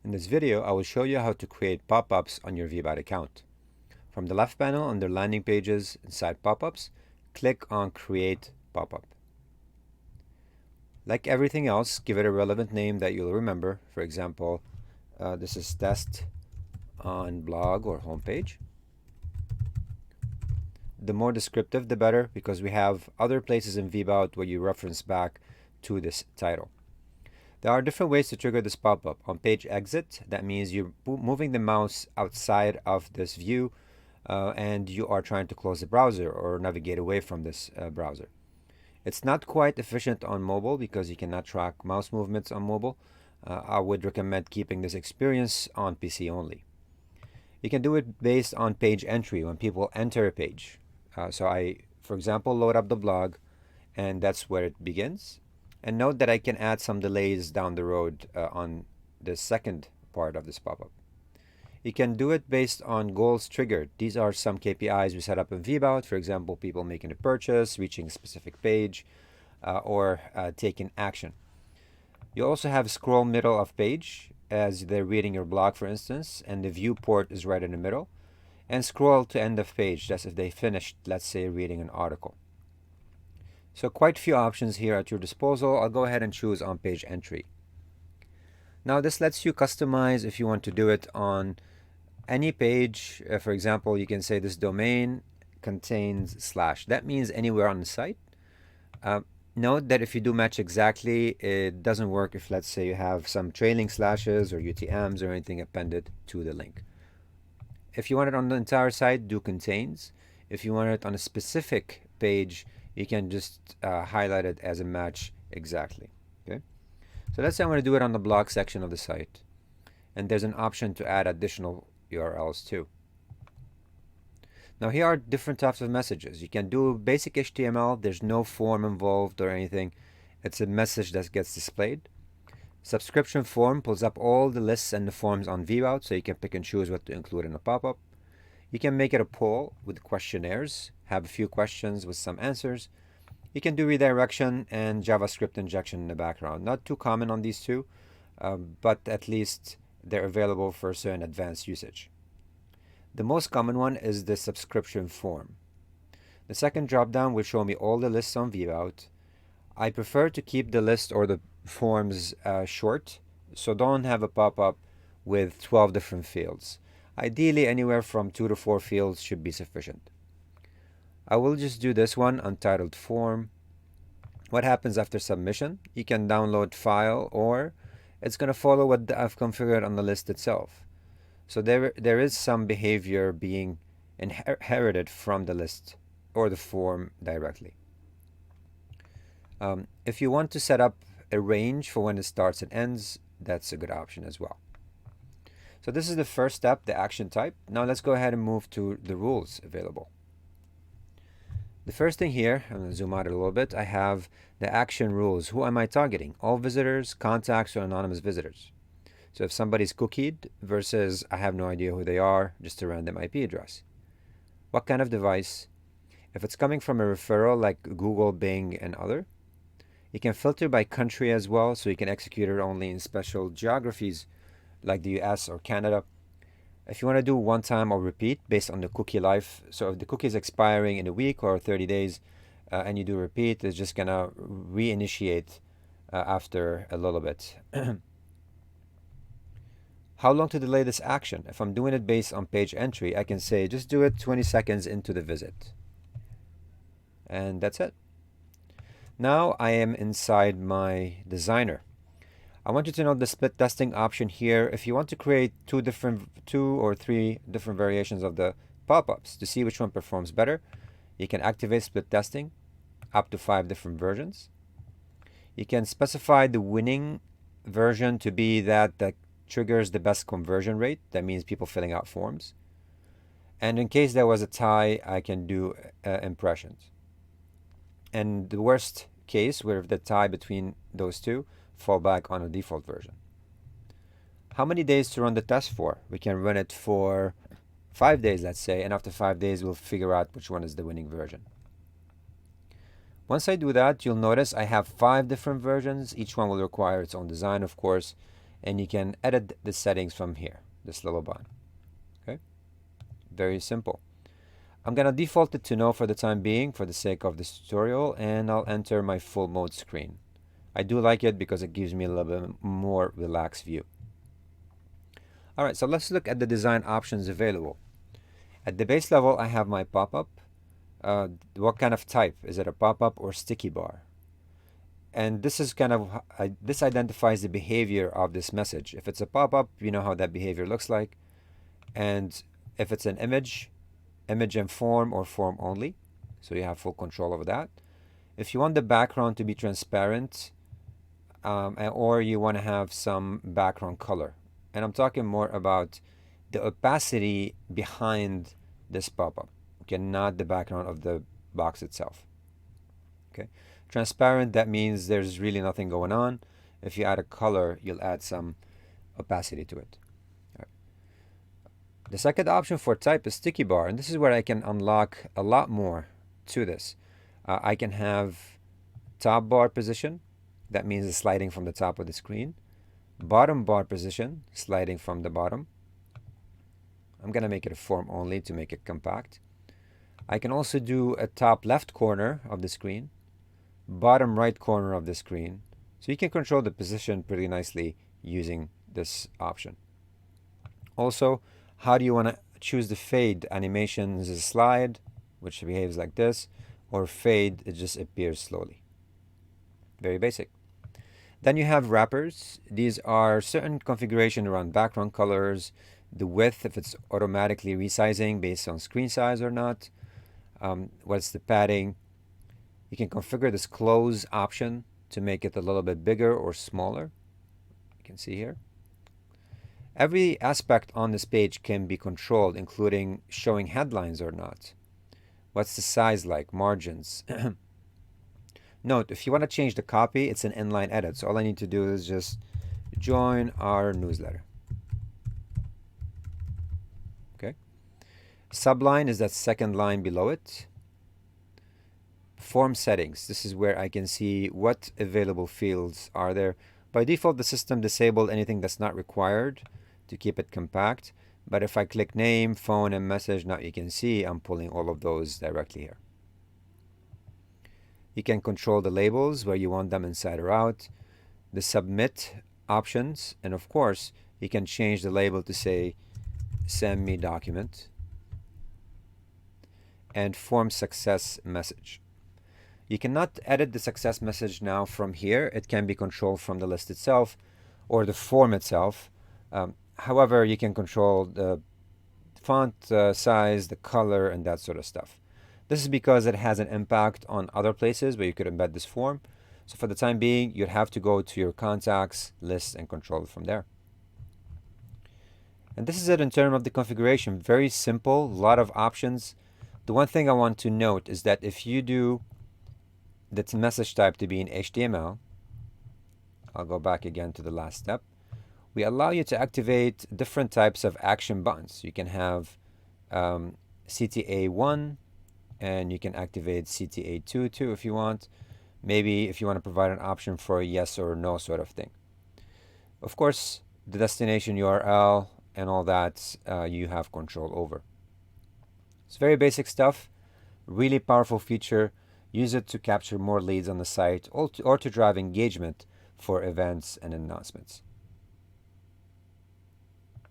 In this video, I will show you how to create pop-ups on your VBOUT account. From the left panel under landing pages inside pop-ups, click on Create Pop-up. Like everything else, give it a relevant name that you'll remember. For example, this is test on blog or homepage. The more descriptive, the better, because we have other places in VBOUT where you reference back to this title. There are different ways to trigger this pop-up. On page exit, that means you're moving the mouse outside of this view and you are trying to close the browser or navigate away from this browser. It's not quite efficient on mobile because you cannot track mouse movements on mobile. I would recommend keeping this experience on PC only. You can do it based on page entry when people enter a page. So I, for example, load up the blog, and that's where it begins. And note that I can add some delays down the road on the second part of this pop-up. You can do it based on goals triggered. These are some KPIs we set up in VBOUT. For example, people making a purchase, reaching a specific page, or taking action. You also have scroll middle of page as they're reading your blog, for instance, and the viewport is right in the middle. And scroll to end of page. That's if they finished, let's say, reading an article. So quite a few options here at your disposal. I'll go ahead and choose on page entry. Now this lets you customize if you want to do it on any page. For example, you can say this domain contains / that means anywhere on the site. Note that if you do match exactly, it doesn't work if, let's say, you have some trailing slashes or UTMs or anything appended to the link. If you want it on the entire site, do contains. If you want it on a specific page, you can just highlight it as a match exactly. Okay. So let's say I want to do it on the blog section of the site, and there's an option to add additional URLs too. Now here are different types of messages. You can do basic HTML. There's no form involved or anything. It's a message that gets displayed. Subscription form pulls up all the lists and the forms on VBOUT, so you can pick and choose what to include in a pop-up. You can make it a poll with questionnaires, have a few questions with some answers. You can do redirection and JavaScript injection in the background. Not too common on these two, but at least they're available for certain advanced usage. The most common one is the subscription form. The second drop-down will show me all the lists on VBOUT. I prefer to keep the list or the forms short, so don't have a pop-up with 12 different fields. Ideally, anywhere from 2 to 4 fields should be sufficient. I will just do this one, untitled form. What happens after submission? You can download file, or it's going to follow what I've configured on the list itself. So there is some behavior being inherited from the list or the form directly. If you want to set up a range for when it starts and ends, that's a good option as well. So this is the first step, the action type. Now let's go ahead and move to the rules available. The first thing here, I'm going to zoom out a little bit, I have the action rules. Who am I targeting? All visitors, contacts, or anonymous visitors. So if somebody's cookied versus I have no idea who they are, just a random IP address. What kind of device? If it's coming from a referral like Google, Bing, and other. You can filter by country as well, so you can execute it only in special geographies like the US or Canada. If you want to do one time or repeat based on the cookie life, so if the cookie is expiring in a week or 30 days and you do repeat, it's just going to reinitiate after a little bit. How long to delay this action? If I'm doing it based on page entry, I can say just do it 20 seconds into the visit. And that's it. Now I am inside my designer. I want you to note the split testing option here. If you want to create two or three different variations of the pop-ups to see which one performs better, you can activate split testing up to 5 different versions. You can specify the winning version to be that triggers the best conversion rate. That means people filling out forms. And in case there was a tie, I can do impressions. And the worst case, where the tie between those two, fall back on a default version. How many days to run the test for? We can run it for 5 days, let's say, and after 5 days, we'll figure out which one is the winning version. Once I do that, you'll notice I have 5 different versions. Each one will require its own design, of course, and you can edit the settings from here, this little button. Okay, very simple. I'm gonna default it to no for the time being for the sake of this tutorial, and I'll enter my full mode screen. I do like it because it gives me a little bit more relaxed view. All right, so let's look at the design options available. At the base level, I have my pop-up. What kind of type? Is it a pop-up or sticky bar? And this is kind of, this identifies the behavior of this message. If it's a pop-up, you know how that behavior looks like. And if it's an image and form or form only. So you have full control over that. If you want the background to be transparent, or you want to have some background color. And I'm talking more about the opacity behind this pop-up, okay, not the background of the box itself. Okay, transparent, that means there's really nothing going on. If you add a color, you'll add some opacity to it. All right. The second option for type is sticky bar, and this is where I can unlock a lot more to this. I can have top bar position, that means it's sliding from the top of the screen. Bottom bar position, sliding from the bottom. I'm going to make it a form only to make it compact. I can also do a top left corner of the screen, bottom right corner of the screen. So you can control the position pretty nicely using this option. Also, how do you want to choose the fade? Animation is a slide, which behaves like this, or fade, it just appears slowly. Very basic. Then you have wrappers. These are certain configuration around background colors, the width, if it's automatically resizing based on screen size or not, what's the padding. You can configure this close option to make it a little bit bigger or smaller. You can see here. Every aspect on this page can be controlled, including showing headlines or not. What's the size like, margins. Note, if you want to change the copy, it's an inline edit. So all I need to do is just join our newsletter. Okay. Subline is that second line below it. Form settings. This is where I can see what available fields are there. By default, the system disabled anything that's not required to keep it compact. But if I click name, phone, and message, now you can see I'm pulling all of those directly here. You can control the labels, where you want them inside or out, the submit options, and of course, you can change the label to say, send me document, and form success message. You cannot edit the success message now from here. It can be controlled from the list itself or the form itself. However, you can control the font size, the color, and that sort of stuff. This is because it has an impact on other places where you could embed this form. So for the time being, you'd have to go to your contacts list and control it from there. And this is it in terms of the configuration. Very simple, a lot of options. The one thing I want to note is that if you do the message type to be in HTML, I'll go back again to the last step. We allow you to activate different types of action buttons. You can have CTA1, and you can activate CTA2 too if you want. Maybe if you want to provide an option for a yes or no sort of thing. Of course, the destination URL and all that you have control over. It's very basic stuff, really powerful feature. Use it to capture more leads on the site or to drive engagement for events and announcements.